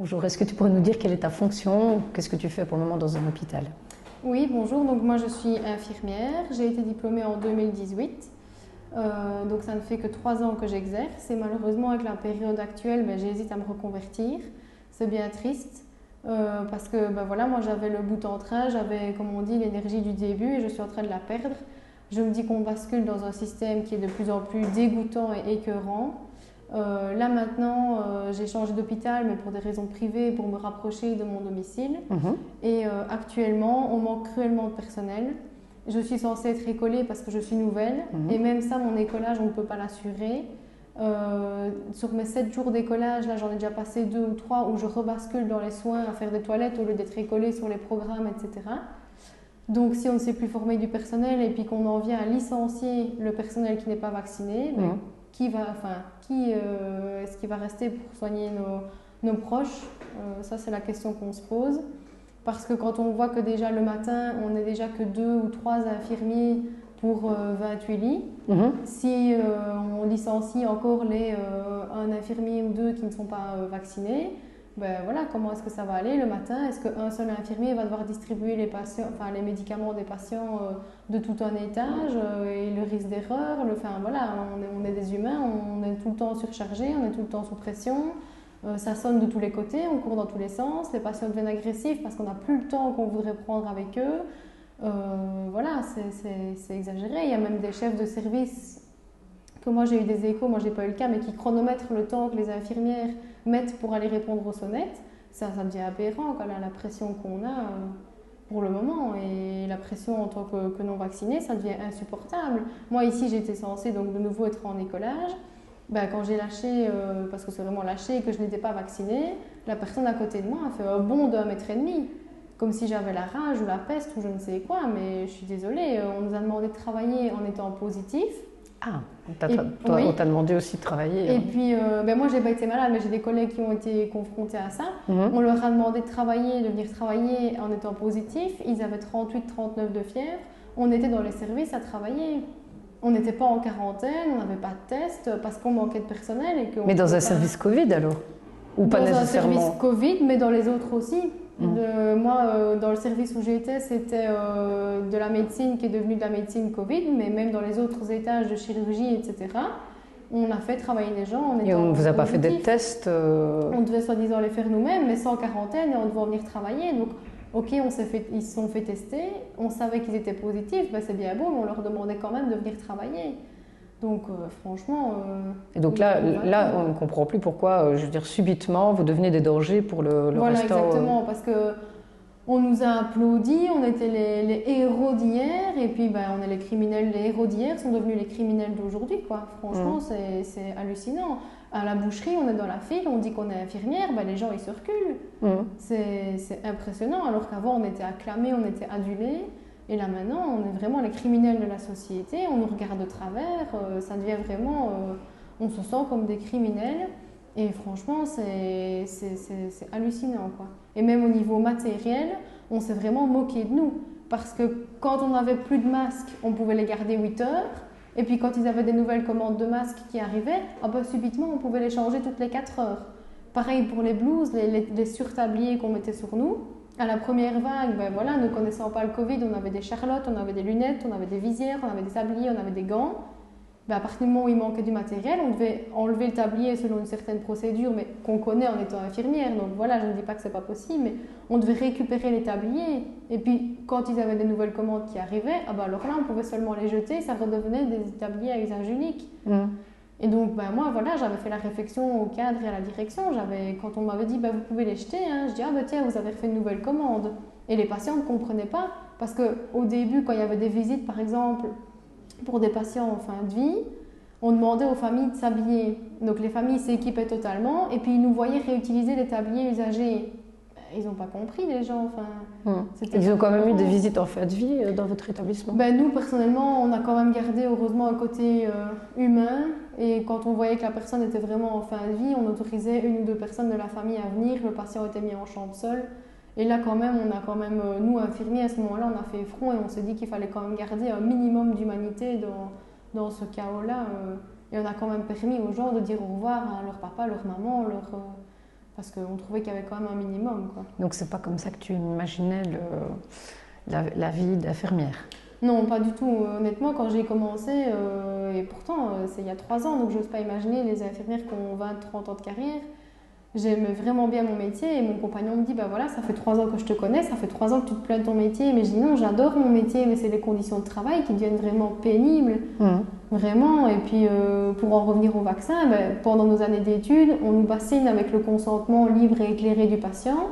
Bonjour, est-ce que tu pourrais nous dire quelle est ta fonction? Qu'est-ce que tu fais pour le moment dans un hôpital? Oui, bonjour. Donc moi je suis infirmière. J'ai été diplômée en 2018. Donc ça ne fait que 3 ans que j'exerce. Et malheureusement avec la période actuelle, j'hésite à me reconvertir. C'est bien triste parce que voilà, moi j'avais le bout en train, j'avais comme on dit l'énergie du début et je suis en train de la perdre. Je me dis qu'on bascule dans un système qui est de plus en plus dégoûtant et écœurant. Là maintenant, j'ai changé d'hôpital, mais pour des raisons privées, pour me rapprocher de mon domicile. Et actuellement, on manque cruellement de personnel. Je suis censée être écolée parce que je suis nouvelle. Et même ça, mon écolage, on ne peut pas l'assurer. Sur mes 7 jours d'écolage, là j'en ai déjà passé 2 ou 3 où je rebascule dans les soins à faire des toilettes au lieu d'être écolée sur les programmes, etc. Donc si on ne sait plus former du personnel et puis qu'on en vient à licencier le personnel qui n'est pas vacciné, est-ce qui va rester pour soigner nos proches? Ça c'est la question qu'on se pose. Parce que quand on voit que déjà le matin, on n'est déjà que 2 ou 3 infirmiers pour 28 lits, si on licencie encore un infirmier ou 2 qui ne sont pas vaccinés, voilà, comment est-ce que ça va aller le matin? Est-ce qu'un seul infirmier va devoir distribuer les médicaments des patients de tout un étage et le risque d'erreur? Voilà, on est des humains, on est tout le temps surchargé, on est tout le temps sous pression. Ça sonne de tous les côtés, on court dans tous les sens, les patients deviennent agressifs parce qu'on n'a plus le temps qu'on voudrait prendre avec eux. Voilà, c'est exagéré. Il y a même des chefs de service que moi j'ai eu des échos, moi j'ai pas eu le cas, mais qui chronomètrent le temps que les infirmières mettent pour aller répondre aux sonnettes. Ça devient aberrant, quoi, la pression qu'on a pour le moment. Et la pression en tant que non vaccinée, ça devient insupportable. Moi ici j'étais censée donc de nouveau être en écolage. Quand j'ai lâché, parce que c'est vraiment lâché et que je n'étais pas vaccinée, la personne à côté de moi a fait un bond d'1,5 mètre, comme si j'avais la rage ou la peste ou je ne sais quoi, mais je suis désolée, on nous a demandé de travailler en étant positif. Ah, on t'a demandé aussi de travailler. Et puis, moi j'ai pas été malade, mais j'ai des collègues qui ont été confrontés à ça. On leur a demandé de venir travailler en étant positif. Ils avaient 38, 39 de fièvre. On était dans les services à travailler. On n'était pas en quarantaine, on n'avait pas de test parce qu'on manquait de personnel. Mais dans un service Covid alors? Ou pas nécessairement? Dans un service Covid, mais dans les autres aussi. Moi, dans le service où j'étais, c'était de la médecine qui est devenue de la médecine Covid, mais même dans les autres étages de chirurgie, etc., on a fait travailler les gens. Et on ne vous a pas fait des tests On devait soi-disant les faire nous-mêmes, mais sans quarantaine et on devait venir travailler. Donc, ok, ils se sont fait tester, on savait qu'ils étaient positifs, c'est bien beau, mais on leur demandait quand même de venir travailler. Donc franchement... Et donc là, on ne comprend plus pourquoi, je veux dire, subitement, vous devenez des dangers pour le voilà, restant. Voilà, exactement, parce qu'on nous a applaudis, on était les héros d'hier, et puis on est les criminels, les héros d'hier sont devenus les criminels d'aujourd'hui, quoi. Franchement, c'est hallucinant. À la boucherie, on est dans la file, on dit qu'on est infirmière, les gens ils se reculent. C'est impressionnant, alors qu'avant on était acclamés, on était adulés. Et là maintenant, on est vraiment les criminels de la société, on nous regarde de travers, ça devient vraiment... on se sent comme des criminels et franchement, c'est hallucinant, quoi. Et même au niveau matériel, on s'est vraiment moqué de nous. Parce que quand on n'avait plus de masques, on pouvait les garder 8 heures. Et puis quand ils avaient des nouvelles commandes de masques qui arrivaient, subitement on pouvait les changer toutes les 4 heures. Pareil pour les blouses, les surtabliers qu'on mettait sur nous. À la première vague, ne connaissant pas le Covid, on avait des charlottes, on avait des lunettes, on avait des visières, on avait des tabliers, on avait des gants. À partir du moment où il manquait du matériel, on devait enlever le tablier selon une certaine procédure, mais qu'on connaît en étant infirmière. Donc voilà, je ne dis pas que c'est pas possible, mais on devait récupérer les tabliers. Et puis quand ils avaient des nouvelles commandes qui arrivaient, alors là, on pouvait seulement les jeter, ça redevenait des tabliers à usage unique. Et donc, moi, voilà, j'avais fait la réflexion au cadre et à la direction. Quand on m'avait dit, vous pouvez les jeter, je dis, tiens, vous avez refait une nouvelle commande. Et les patients ne comprenaient pas, parce qu'au début, quand il y avait des visites, par exemple, pour des patients en fin de vie, on demandait aux familles de s'habiller. Donc, les familles s'équipaient totalement, et puis ils nous voyaient réutiliser les tabliers usagés. Ils n'ont pas compris, les gens. Ils ont quand même eu des visites en fin de vie dans votre établissement? Nous, personnellement, on a quand même gardé heureusement un côté humain. Et quand on voyait que la personne était vraiment en fin de vie, on autorisait 1 ou 2 personnes de la famille à venir. Le patient était mis en chambre seul. Et là, quand même, nous, infirmiers, à ce moment-là, on a fait front et on s'est dit qu'il fallait quand même garder un minimum d'humanité dans ce chaos-là. Et on a quand même permis aux gens de dire au revoir à leur papa, leur maman, parce qu'on trouvait qu'il y avait quand même un minimum, quoi. Donc c'est pas comme ça que tu imaginais la vie d'infirmière? Non, pas du tout. Honnêtement, quand j'ai commencé, et pourtant c'est il y a 3 ans, donc j'ose pas imaginer les infirmières qui ont 20-30 ans de carrière. J'aimais vraiment bien mon métier et mon compagnon me dit, bah voilà, ça fait 3 ans que je te connais, ça fait 3 ans que tu te plains de ton métier. Mais je dis non, j'adore mon métier, mais c'est les conditions de travail qui deviennent vraiment pénibles. Vraiment. Et puis pour en revenir au vaccin, ben, pendant nos années d'études, on nous bassine avec le consentement libre et éclairé du patient.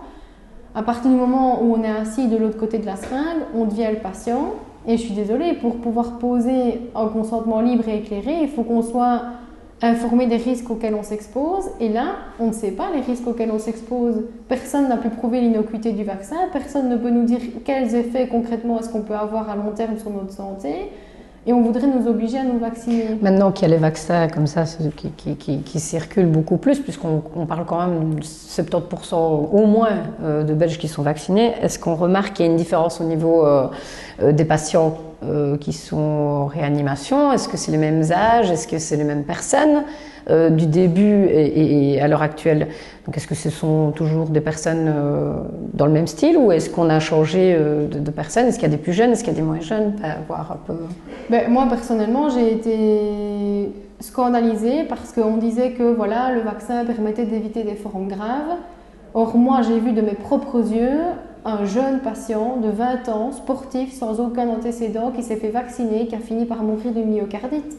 À partir du moment où on est assis de l'autre côté de la seringue, on devient le patient. Et je suis désolée, pour pouvoir poser un consentement libre et éclairé, il faut qu'on soit informé des risques auxquels on s'expose. Et là, on ne sait pas les risques auxquels on s'expose. Personne n'a pu prouver l'innocuité du vaccin. Personne ne peut nous dire quels effets concrètement est-ce qu'on peut avoir à long terme sur notre santé. Et on voudrait nous obliger à nous vacciner. Maintenant qu'il y a les vaccins comme ça qui circulent beaucoup plus, puisqu'on parle quand même de 70% au moins de Belges qui sont vaccinés, est-ce qu'on remarque qu'il y a une différence au niveau des patients qui sont en réanimation? Est-ce que c'est les mêmes âges? Est-ce que c'est les mêmes personnes du début et à l'heure actuelle? Donc est-ce que ce sont toujours des personnes dans le même style ou est-ce qu'on a changé de personnes? Est-ce qu'il y a des plus jeunes? Est-ce qu'il y a des moins jeunes? Voir un peu... Ben, moi personnellement j'ai été scandalisée parce qu'on disait que voilà, le vaccin permettait d'éviter des formes graves. Or moi j'ai vu de mes propres yeux un jeune patient de 20 ans, sportif, sans aucun antécédent, qui s'est fait vacciner, qui a fini par mourir d'une myocardite,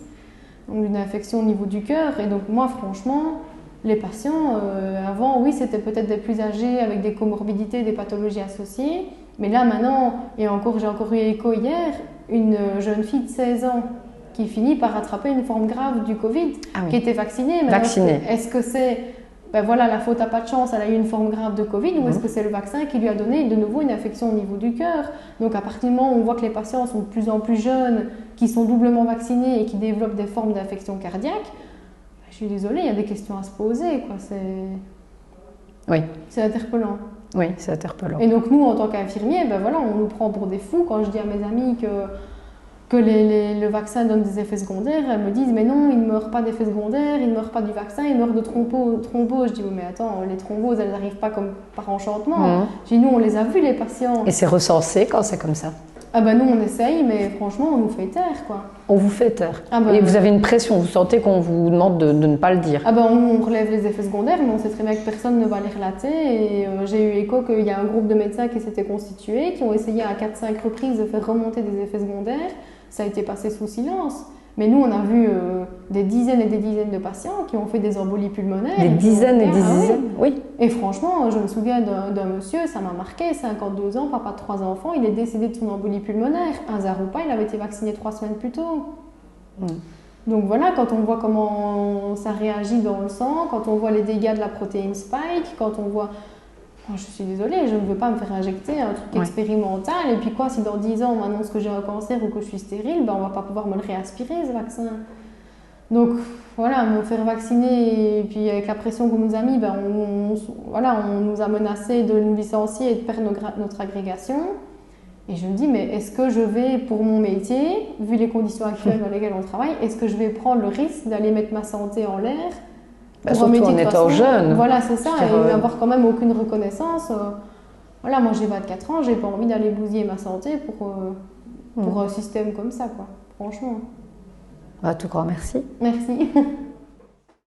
donc d'une infection au niveau du cœur. Et donc moi franchement, les patients, avant, oui, c'était peut-être des plus âgés avec des comorbidités, des pathologies associées. Mais là, maintenant, et encore, j'ai encore eu écho hier, une jeune fille de 16 ans qui finit par attraper une forme grave du Covid, qui était vaccinée. Vaccinée. Est-ce que c'est, ben voilà, la faute n'a pas de chance, elle a eu une forme grave de Covid, ou est-ce que c'est le vaccin qui lui a donné de nouveau une infection au niveau du cœur? Donc à partir du moment où on voit que les patients sont de plus en plus jeunes, qui sont doublement vaccinés et qui développent des formes d'infection cardiaque, je suis désolée, il y a des questions à se poser, quoi. C'est interpellant. Oui, c'est interpellant. Et donc nous, en tant qu'infirmiers, ben voilà, on nous prend pour des fous. Quand je dis à mes amis que le vaccin donne des effets secondaires, elles me disent mais non, il ne meurt pas d'effets secondaires, il ne meurt pas du vaccin, il meurt de thrombose. Je dis oui, mais attends, les thromboses, elles n'arrivent pas comme par enchantement. Je dis nous, on les a vus, les patients. Et c'est recensé quand c'est comme ça? Ah ben nous on essaye, mais franchement on nous fait taire, quoi. On vous fait taire. Et vous avez une pression, vous sentez qu'on vous demande de ne pas le dire? Ah ben on relève les effets secondaires, mais on sait très bien que personne ne va les relater. Et j'ai eu écho qu'il y a un groupe de médecins qui s'était constitué, qui ont essayé à 4-5 reprises de faire remonter des effets secondaires. Ça a été passé sous silence. Mais nous, on a vu des dizaines et des dizaines de patients qui ont fait des embolies pulmonaires. Des dizaines et des dizaines, oui. Et franchement, je me souviens d'un monsieur, ça m'a marqué, 52 ans, papa de 3 enfants, il est décédé de son embolie pulmonaire. Un hasard ou pas, il avait été vacciné 3 semaines plus tôt. Donc voilà, quand on voit comment ça réagit dans le sang, quand on voit les dégâts de la protéine spike, quand on voit... Je suis désolée, je ne veux pas me faire injecter un truc expérimental. Et puis quoi, si dans 10 ans on m'annonce que j'ai un cancer ou que je suis stérile, ben on ne va pas pouvoir me le réaspirer, ce vaccin. Donc voilà, me faire vacciner, et puis avec la pression qu'on nous a mis, ben on nous a menacé de nous licencier et de perdre notre agrégation. Et je me dis, mais est-ce que je vais, pour mon métier, vu les conditions actuelles dans lesquelles on travaille, est-ce que je vais prendre le risque d'aller mettre ma santé en l'air? Surtout en étant jeune. Voilà, c'est ça, et n'avoir quand même aucune reconnaissance. Voilà, moi j'ai 24 ans, j'ai pas envie d'aller bousiller ma santé pour un système comme ça, quoi. Franchement. Tout grand merci. Merci.